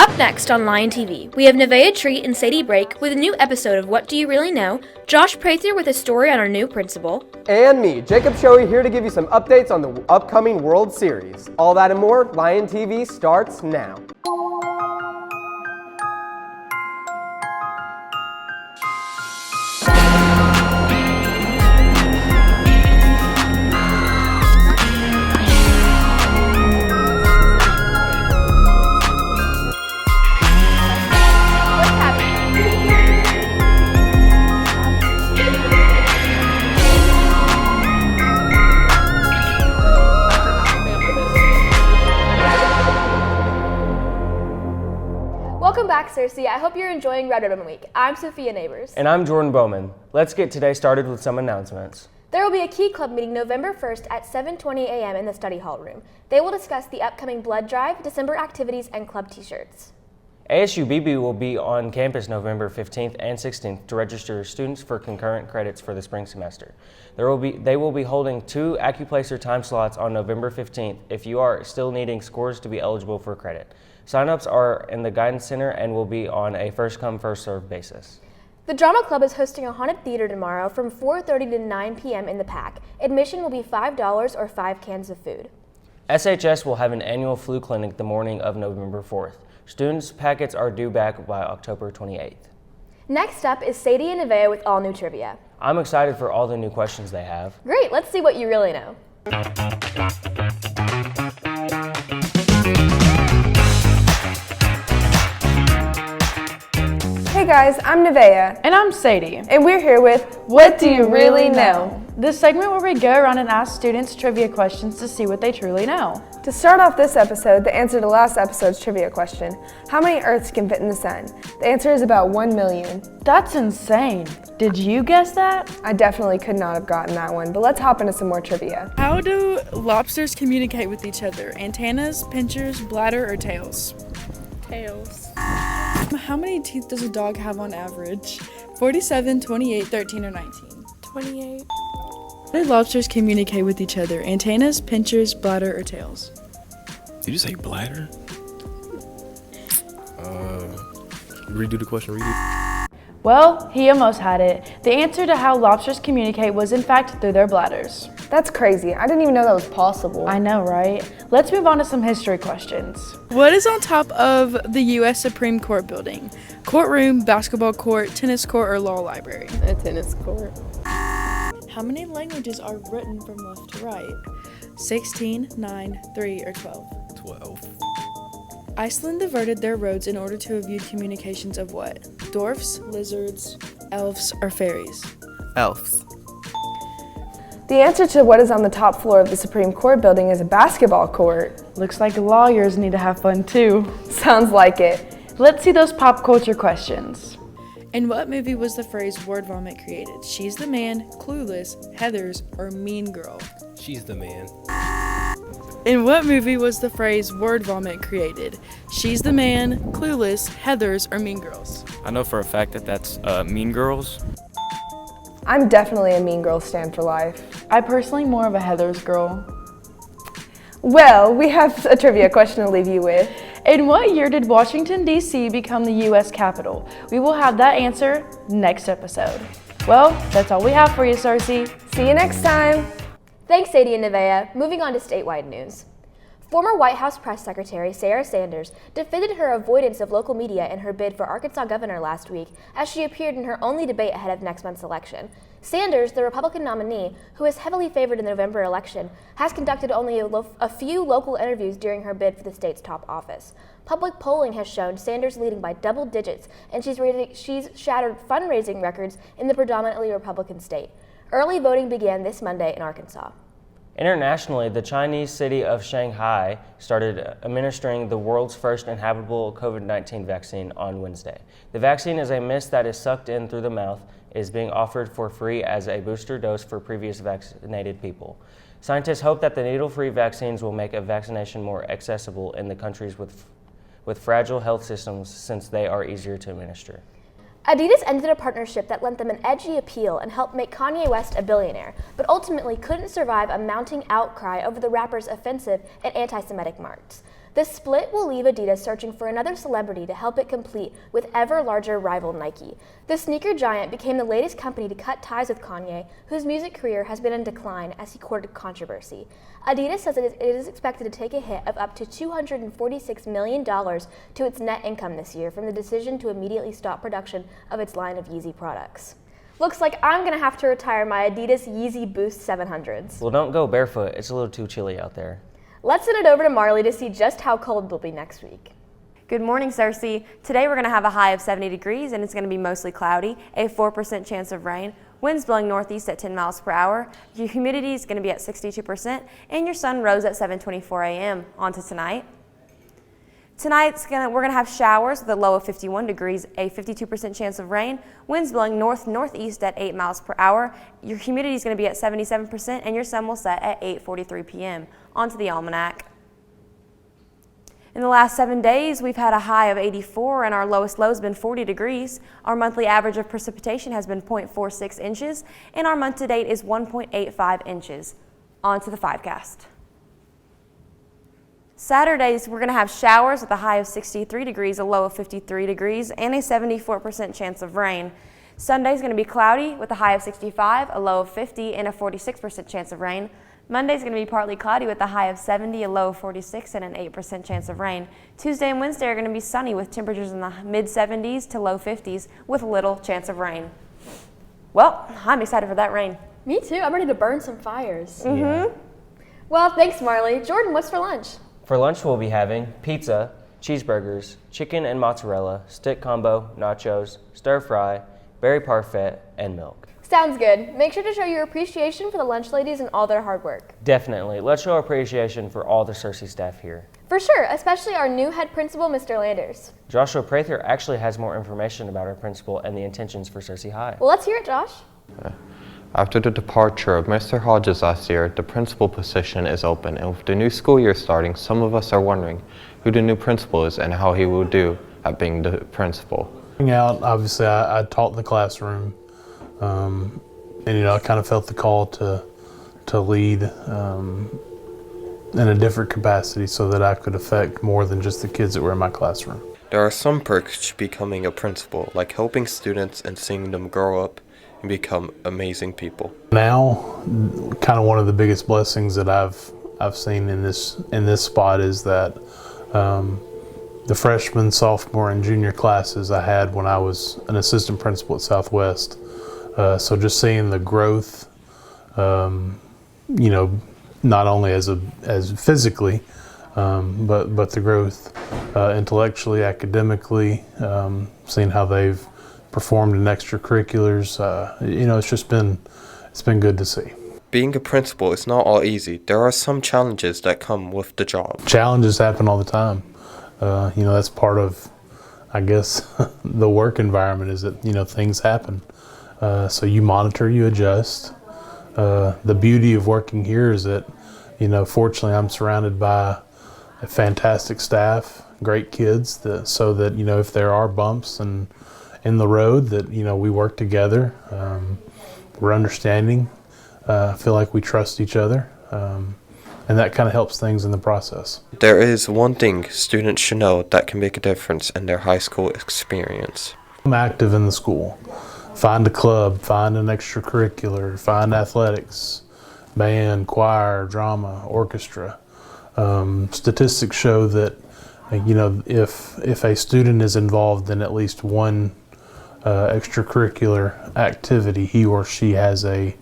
Up next on Lion TV, we have Nevaeh Treat and Sadie Brake with a new episode of What Do You Really Know, Josh Prather with a story on our new principal, and me, Jacob Shoei, here to give you some updates on the upcoming World Series. All that and more, Lion TV starts now. Welcome back, Cersei. I hope you're enjoying Red Ribbon Week. I'm Sophia Neighbors. And I'm Jordan Bowman. Let's get today started with some announcements. There will be a Key Club meeting November 1st at 7:20 a.m. in the study hall room. They will discuss the upcoming blood drive, December activities, and club t-shirts. ASU-BB will be on campus November 15th and 16th to register students for concurrent credits for the spring semester. They will be holding 2 AccuPlacer time slots on November 15th if you are still needing scores to be eligible for credit. Sign-ups are in the Guidance Center and will be on a first-come, first-served basis. The Drama Club is hosting a haunted theater tomorrow from 4:30 to 9 p.m. in the PAC. Admission will be $5 or 5 cans of food. SHS will have an annual flu clinic the morning of November 4th. Students' packets are due back by October 28th. Next up is Sadie and Nevaeh with all new trivia. I'm excited for all the new questions they have. Great, let's see what you really know. Hey guys, I'm Nevaeh. And I'm Sadie. And we're here with What Do You Really Know? This segment where we go around and ask students trivia questions to see what they truly know. To start off this episode, the answer to last episode's trivia question, how many Earths can fit in the sun? The answer is about 1 million. That's insane. Did you guess that? I definitely could not have gotten that one, but let's hop into some more trivia. How do lobsters communicate with each other? Antennas, pinchers, bladder, or tails? Tails. How many teeth does a dog have on average? 47, 28, 13, or 19? 28. How do lobsters communicate with each other? Antennas, pinchers, bladder, or tails? Did you say bladder? Redo the question, Well, he almost had it. The answer to how lobsters communicate was in fact through their bladders. That's crazy. I didn't even know that was possible. I know, right? Let's move on to some history questions. What is on top of the U.S. Supreme Court building? Courtroom, basketball court, tennis court, or law library? A tennis court. How many languages are written from left to right? 16, 9, 3, or 12? 12. Iceland diverted their roads in order to avoid communications of what? Dwarfs, lizards, elves, or fairies? Elves. The answer to what is on the top floor of the Supreme Court building is a basketball court. Looks like lawyers need to have fun too. Sounds like it. Let's see those pop culture questions. In what movie was the phrase word vomit created? She's the Man, Clueless, Heathers, or Mean Girl? She's the man. In what movie was the phrase word vomit created? She's the Man, Clueless, Heathers, or Mean Girls? I know for a fact that that's Mean Girls. I'm definitely a Mean Girl stan for life. I personally more of a Heathers girl. Well, we have a trivia question to leave you with. In what year did Washington, D.C. become the U.S. capital? We will have that answer next episode. Well, that's all we have for you, Cersei. See you next time. Thanks, Sadie and Nevaeh. Moving on to statewide news. Former White House Press Secretary Sarah Sanders defended her avoidance of local media in her bid for Arkansas governor last week as she appeared in her only debate ahead of next month's election. Sanders, the Republican nominee, who is heavily favored in the November election, has conducted only a few local interviews during her bid for the state's top office. Public polling has shown Sanders leading by double digits, and she's shattered fundraising records in the predominantly Republican state. Early voting began this Monday in Arkansas. Internationally, the Chinese city of Shanghai started administering the world's first inhabitable COVID-19 vaccine on Wednesday. The vaccine is a mist that is sucked in through the mouth, is being offered for free as a booster dose for previous vaccinated people. Scientists hope that the needle-free vaccines will make a vaccination more accessible in the countries with fragile health systems since they are easier to administer. Adidas ended a partnership that lent them an edgy appeal and helped make Kanye West a billionaire, but ultimately couldn't survive a mounting outcry over the rapper's offensive and anti-Semitic marks. The split will leave Adidas searching for another celebrity to help it compete with ever larger rival Nike. The sneaker giant became the latest company to cut ties with Kanye, whose music career has been in decline as he courted controversy. Adidas says it is expected to take a hit of up to $246 million to its net income this year from the decision to immediately stop production of its line of Yeezy products. Looks like I'm going to have to retire my Adidas Yeezy Boost 700s. Well, don't go barefoot. It's a little too chilly out there. Let's send it over to Marley to see just how cold it'll be next week. Good morning, Cersei. Today we're going to have a high of 70 degrees and it's going to be mostly cloudy, a 4% chance of rain, winds blowing northeast at 10 miles per hour, your humidity is going to be at 62%, and your sun rose at 7:24 a.m. On to tonight. Tonight we're going to have showers with a low of 51 degrees, a 52% chance of rain, winds blowing north-northeast at 8 miles per hour, your humidity is going to be at 77%, and your sun will set at 8:43 p.m. On to the almanac. In the last 7 days, we've had a high of 84 and our lowest low has been 40 degrees. Our monthly average of precipitation has been 0.46 inches and our month to date is 1.85 inches. On to the 5cast. Saturdays, we're going to have showers with a high of 63 degrees, a low of 53 degrees, and a 74% chance of rain. Sunday's going to be cloudy with a high of 65, a low of 50, and a 46% chance of rain. Monday's going to be partly cloudy with a high of 70, a low of 46, and an 8% chance of rain. Tuesday and Wednesday are going to be sunny with temperatures in the mid-70s to low 50s with little chance of rain. Well, I'm excited for that rain. Me too. I'm ready to burn some fires. Yeah. Well, thanks, Marley. Jordan, what's for lunch? For lunch, we'll be having pizza, cheeseburgers, chicken and mozzarella, stick combo, nachos, stir fry, berry parfait, and milk. Sounds good. Make sure to show your appreciation for the lunch ladies and all their hard work. Definitely. Let's show our appreciation for all the Cersei staff here. For sure, especially our new head principal, Mr. Landers. Joshua Prather actually has more information about our principal and the intentions for Cersei High. Well, let's hear it, Josh. After the departure of Mr. Hodges last year, the principal position is open, and with the new school year starting, some of us are wondering who the new principal is and how he will do at being the principal. Obviously, I taught in the classroom, and I kind of felt the call to lead in a different capacity so that I could affect more than just the kids that were in my classroom. There are some perks to becoming a principal, like helping students and seeing them grow up and become amazing people. Now, kind of one of the biggest blessings that I've seen in this spot is that the freshman, sophomore, and junior classes I had when I was an assistant principal at Southwest. So just seeing the growth, not only as physically, but the growth intellectually, academically, seeing how they've performed in extracurriculars. It's been good to see. Being a principal is not all easy. There are some challenges that come with the job. Challenges happen all the time. That's part of, I guess, the work environment is that, things happen. So you monitor, you adjust. The beauty of working here is that, fortunately I'm surrounded by a fantastic staff, great kids, so that, if there are bumps and in the road that, we work together. We're understanding. I feel like we trust each other. And that kind of helps things in the process. There is one thing students should know that can make a difference in their high school experience. I'm active in the school. Find a club, find an extracurricular, find athletics, band, choir, drama, orchestra. Statistics show that, if a student is involved in at least one extracurricular activity, he or she has a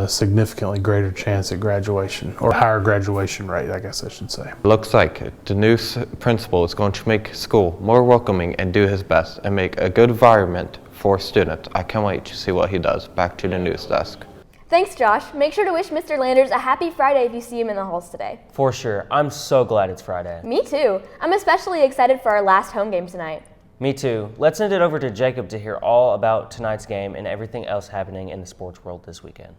significantly greater chance at graduation, or higher graduation rate, I guess I should say. Looks like the new principal is going to make school more welcoming and do his best and make a good environment for students. I can't wait to see what he does. Back to the news desk. Thanks, Josh. Make sure to wish Mr. Landers a happy Friday if you see him in the halls today. For sure. I'm so glad it's Friday. Me too. I'm especially excited for our last home game tonight. Me too. Let's send it over to Jacob to hear all about tonight's game and everything else happening in the sports world this weekend.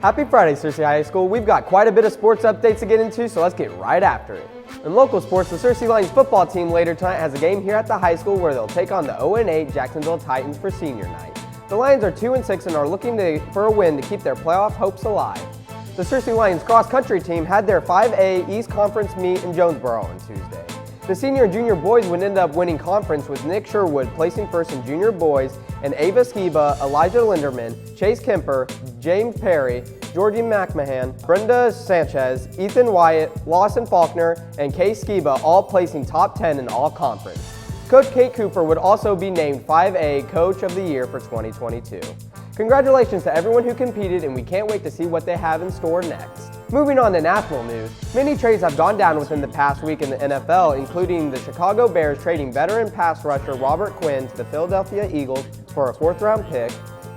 Happy Friday, Cersei High School. We've got quite a bit of sports updates to get into, so let's get right after it. In local sports, the Cersei Lions football team later tonight has a game here at the high school where they'll take on the 0-8 Jacksonville Titans for senior night. The Lions are 2-6 and are looking for a win to keep their playoff hopes alive. The Searcy Lions cross-country team had their 5A East Conference meet in Jonesboro on Tuesday. The senior and junior boys would end up winning conference with Nick Sherwood placing first in junior boys and Ava Skiba, Elijah Linderman, Chase Kemper, James Perry, Georgie McMahon, Brenda Sanchez, Ethan Wyatt, Lawson Faulkner, and Kay Skiba all placing top 10 in all conference. Coach Kate Cooper would also be named 5A Coach of the Year for 2022. Congratulations to everyone who competed, and we can't wait to see what they have in store next. Moving on to national news, many trades have gone down within the past week in the NFL, including the Chicago Bears trading veteran pass rusher Robert Quinn to the Philadelphia Eagles for a 4th-round pick,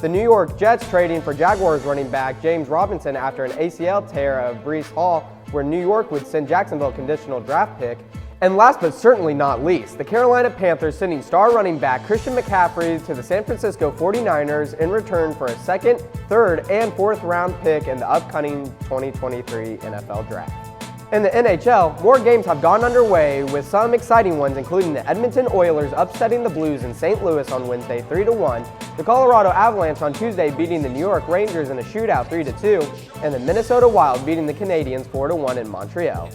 the New York Jets trading for Jaguars running back James Robinson after an ACL tear of Breece Hall, where New York would send Jacksonville a conditional draft pick, and last but certainly not least, the Carolina Panthers sending star running back Christian McCaffrey to the San Francisco 49ers in return for a 2nd, 3rd, and 4th round pick in the upcoming 2023 NFL Draft. In the NHL, more games have gone underway with some exciting ones, including the Edmonton Oilers upsetting the Blues in St. Louis on Wednesday 3-1, the Colorado Avalanche on Tuesday beating the New York Rangers in a shootout 3-2, and the Minnesota Wild beating the Canadiens 4-1 in Montreal.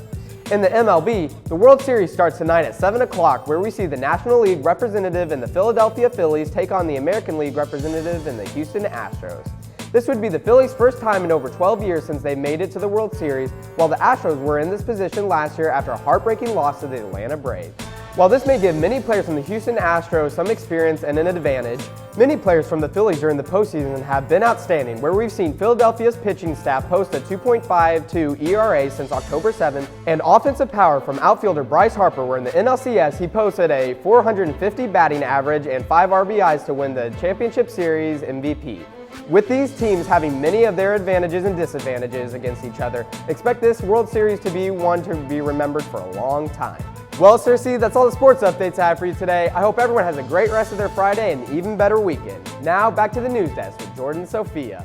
In the MLB, the World Series starts tonight at 7 o'clock, where we see the National League representative in the Philadelphia Phillies take on the American League representative in the Houston Astros. This would be the Phillies' first time in over 12 years since they made it to the World Series, while the Astros were in this position last year after a heartbreaking loss to the Atlanta Braves. While this may give many players from the Houston Astros some experience and an advantage, many players from the Phillies during the postseason have been outstanding, where we've seen Philadelphia's pitching staff post a 2.52 ERA since October 7th, and offensive power from outfielder Bryce Harper, where in the NLCS he posted a 450 batting average and 5 RBIs to win the Championship Series MVP. With these teams having many of their advantages and disadvantages against each other, expect this World Series to be one to be remembered for a long time. Well, Cersei, that's all the sports updates I have for you today. I hope everyone has a great rest of their Friday and an even better weekend. Now, back to the news desk with Jordan and Sophia.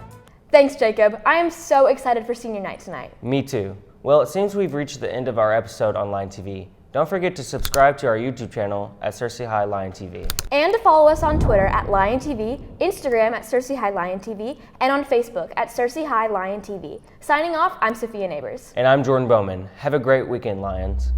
Thanks, Jacob. I am so excited for senior night tonight. Me too. Well, it seems we've reached the end of our episode on Lion TV. Don't forget to subscribe to our YouTube channel at Cersei High Lion TV. And to follow us on Twitter at Lion TV, Instagram at Cersei High Lion TV, and on Facebook at Cersei High Lion TV. Signing off, I'm Sophia Neighbors. And I'm Jordan Bowman. Have a great weekend, Lions.